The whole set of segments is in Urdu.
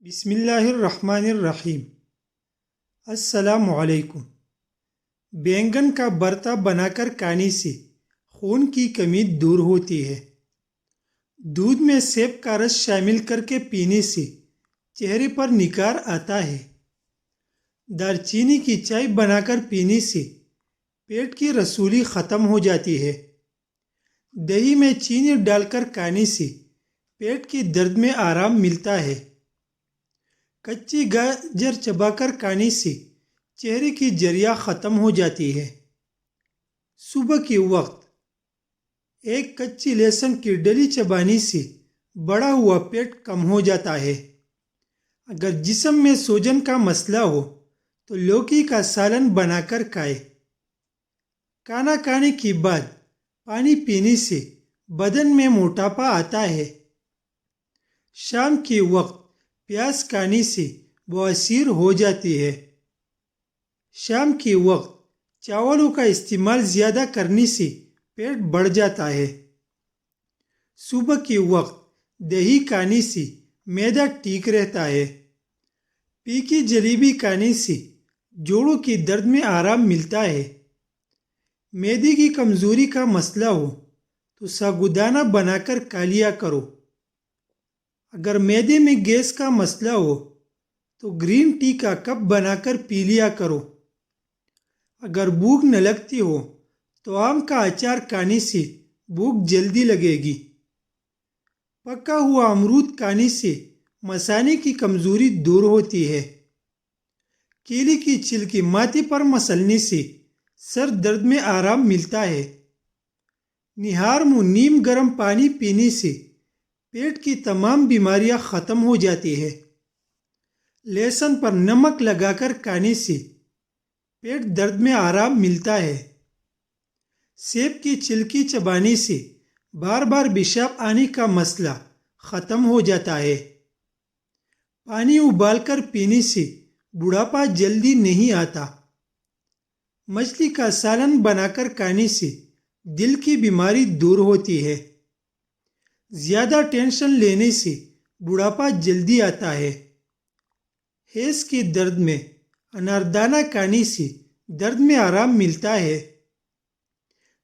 بسم اللہ الرحمن الرحیم۔ السلام علیکم۔ بینگن کا برتا بنا کر کھانے سے خون کی کمی دور ہوتی ہے۔ دودھ میں سیب کا رس شامل کر کے پینے سے چہرے پر نکھار آتا ہے۔ دار چینی کی چائے بنا کر پینے سے پیٹ کی رسولی ختم ہو جاتی ہے۔ دہی میں چینی ڈال کر کھانے سے پیٹ کی درد میں آرام ملتا ہے۔ کچی گاجر چبا کر کھانے سے چہرے کی جریاں ختم ہو جاتی ہے۔ صبح کے وقت ایک کچی لہسن کی ڈلی چبانے سے بڑا ہوا پیٹ کم ہو جاتا ہے۔ اگر جسم میں سوجن کا مسئلہ ہو تو لوکی کا سالن بنا کر کھائے۔ کھانا کھانے کے بعد پانی پینے سے بدن میں موٹاپا آتا ہے۔ شام کے وقت پیاز کھانے سے بواسیر ہو جاتی ہے۔ شام کے وقت چاولوں کا استعمال زیادہ کرنے سے پیٹ بڑھ جاتا ہے۔ صبح کے وقت دہی کھانے سے معدہ ٹھیک رہتا ہے۔ پھیکی جلیبی کھانے سے جوڑوں کے درد میں آرام ملتا ہے۔ معدے کی کمزوری کا مسئلہ ہو تو ساگودانہ بنا کر کھا لیا کرو۔ اگر معدے میں گیس کا مسئلہ ہو تو گرین ٹی کا کپ بنا کر پی لیا کرو۔ اگر بھوک نہ لگتی ہو تو آم کا اچار کھانے سے بھوک جلدی لگے گی۔ پکا ہوا امرود کھانے سے مثانے کی کمزوری دور ہوتی ہے۔ کیلے کی چھلکی ماتھے پر مسلنے سے سر درد میں آرام ملتا ہے۔ نہار منہ نیم گرم پانی پینے سے پیٹ کی تمام بیماریاں ختم ہو جاتی ہیں۔ لہسن پر نمک لگا کر کھانے سے پیٹ درد میں آرام ملتا ہے۔ سیب کی چھلکی چبانے سے بار بار پیشاب آنے کا مسئلہ ختم ہو جاتا ہے۔ پانی ابال کر پینے سے بڑھاپا جلدی نہیں آتا۔ مچھلی کا سالن بنا کر کھانے سے دل کی بیماری دور ہوتی ہے۔ زیادہ ٹینشن لینے سے بڑھاپا جلدی آتا ہے۔ ہیض کے درد میں اناردانہ کھانے سے درد میں آرام ملتا ہے۔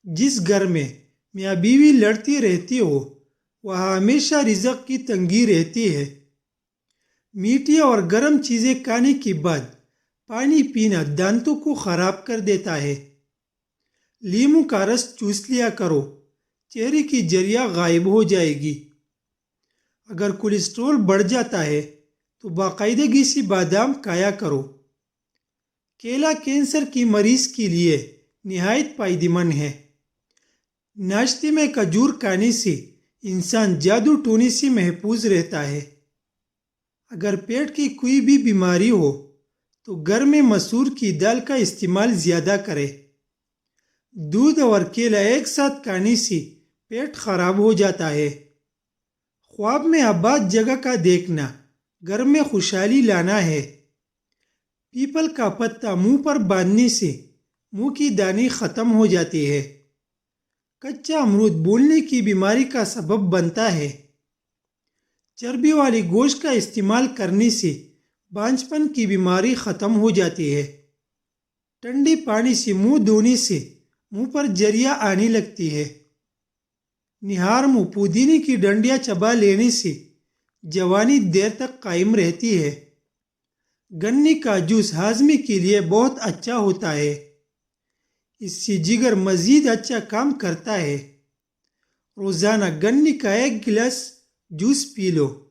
جس گھر میں میاں بیوی لڑتی رہتی ہو وہاں ہمیشہ رزق کی تنگی رہتی ہے۔ میٹھی اور گرم چیزیں کھانے کے بعد پانی پینا دانتوں کو خراب کر دیتا ہے۔ لیموں کا رس چوس لیا کرو، چہرے کی جریاں غائب ہو جائے گی۔ اگر کولیسٹرول بڑھ جاتا ہے تو باقاعدگی سے بادام کھایا کرو۔ کیلا کینسر کی مریض کے لیے نہایت فائدہ مند ہے۔ ناشتے میں کھجور کھانے سے انسان جادو ٹونے سے محفوظ رہتا ہے۔ اگر پیٹ کی کوئی بھی بیماری ہو تو گھر میں مسور کی دال کا استعمال زیادہ کرے۔ دودھ اور کیلا ایک ساتھ کھانے سے پیٹ خراب ہو جاتا ہے۔ خواب میں آباد جگہ کا دیکھنا گھر میں خوشحالی لانا ہے۔ پیپل کا پتا منہ پر باندھنے سے منہ کی دانی ختم ہو جاتی ہے۔ کچا امرود بولنے کی بیماری کا سبب بنتا ہے۔ چربی والے گوشت کا استعمال کرنے سے بانجھپن کی بیماری ختم ہو جاتی ہے۔ ٹھنڈے پانی سے منہ دھونے سے منہ پر جریاں آنے لگتی ہے۔ نہار منہ پودینے کی ڈنڈیاں چبا لینے سے جوانی دیر تک قائم رہتی ہے۔ گنے کا جوس ہاضمے کے لیے بہت اچھا ہوتا ہے۔ اس سے جگر مزید اچھا کام کرتا ہے۔ روزانہ گنے کا ایک گلاس جوس پی لو۔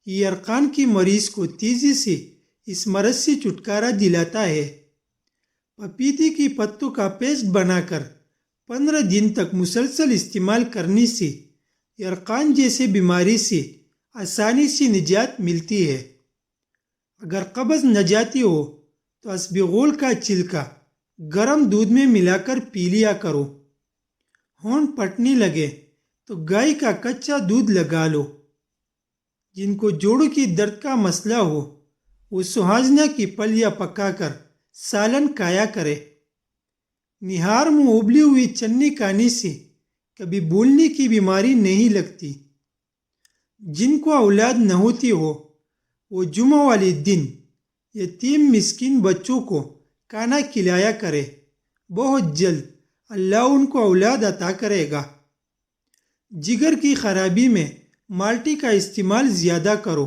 یہ یرقان کی مریض کو تیزی سے اس مرض سے چھٹکارا دلاتا ہے۔ پپیتے کے پتوں کا پیسٹ بنا کر 15 دن تک مسلسل استعمال کرنے سے یرقان جیسے بیماری سے آسانی سے نجات ملتی ہے۔ اگر قبض نہ جاتی ہو تو اسبغول کا چھلکا گرم دودھ میں ملا کر پی لیا کرو۔ ہونٹ پھٹنے لگے تو گائے کا کچا دودھ لگا لو۔ جن کو جوڑوں کی درد کا مسئلہ ہو وہ سہاجنا کی پلیاں پکا کر سالن کھایا کرے۔ نہار منہ ابلی ہوئی چنے کھانے سے کبھی بھولنے کی بیماری نہیں لگتی۔ جن کو اولاد نہ ہوتی ہو وہ جمعہ والے دن یتیم مسکین بچوں کو کھانا کھلایا کرے، بہت جلد اللہ ان کو اولاد عطا کرے گا۔ جگر کی خرابی میں مالٹی کا استعمال زیادہ کرو۔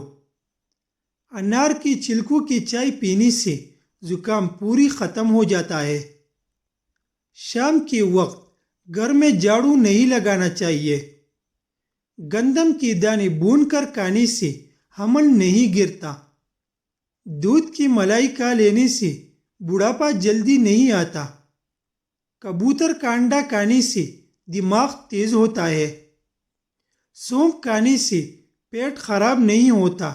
انار کی چھلکوں کی چائے پینے سے زکام پوری ختم ہو جاتا ہے۔ شام کے وقت گھر میں جھاڑو نہیں لگانا چاہیے۔ گندم کے دانے بھون کر کھانے سے حمل نہیں گرتا۔ دودھ کی ملائی کھا لینے سے بڑھاپا جلدی نہیں آتا۔ کبوتر کا انڈا کھانے سے دماغ تیز ہوتا ہے۔ سونف کھانے سے پیٹ خراب نہیں ہوتا۔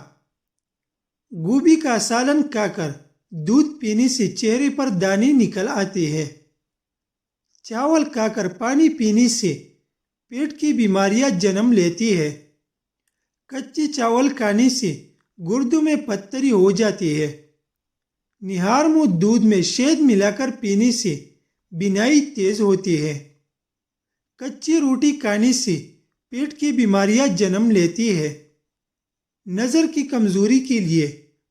گوبھی کا سالن کھا کر دودھ پینے سے چہرے پر دانے نکل آتے ہیں۔ چاول کھا کر پانی پینے سے پیٹ کی بیماریاں جنم لیتی ہیں۔ کچے چاول کھانے سے گردوں میں پتھری ہو جاتی ہے۔ نہار منہ دودھ میں شہد ملا کر پینے سے بینائی تیز ہوتی ہے۔ کچی روٹی کھانے سے پیٹ کی بیماریاں جنم لیتی ہے۔ نظر کی کمزوری کے لیے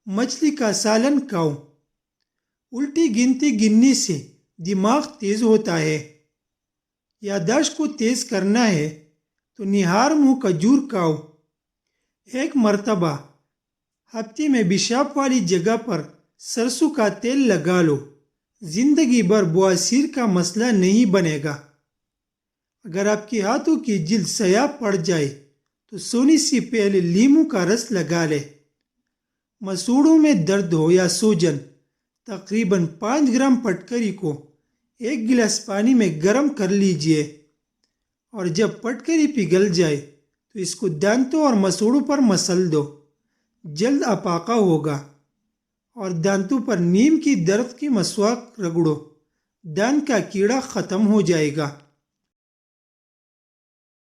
مچھلی کا سالن کھاؤ۔ الٹی گنتی گننے سے دماغ تیز ہوتا ہے۔ یادداشت کو تیز کرنا ہے تو نہار منہ کھجور کھاؤ۔ ایک مرتبہ ہفتے میں پیشاب والی جگہ پر سرسوں کا تیل لگا لو، زندگی بھر بواسیر کا مسئلہ نہیں بنے گا۔ اگر آپ کے ہاتھوں کی جلد سیاہ پڑ جائے تو سونے سے پہلے لیموں کا رس لگا لے۔ مسوڑوں میں درد ہو یا سوجن، تقریباً 5 گرام پٹکری کو 1 گلاس پانی میں گرم کر لیجئے، اور جب پٹکری پگھل جائے تو اس کو دانتوں اور مسوڑوں پر مسل دو، جلد افاقہ ہوگا۔ اور دانتوں پر نیم کی درخت کی مسواک رگڑو، دانت کا کیڑا ختم ہو جائے گا۔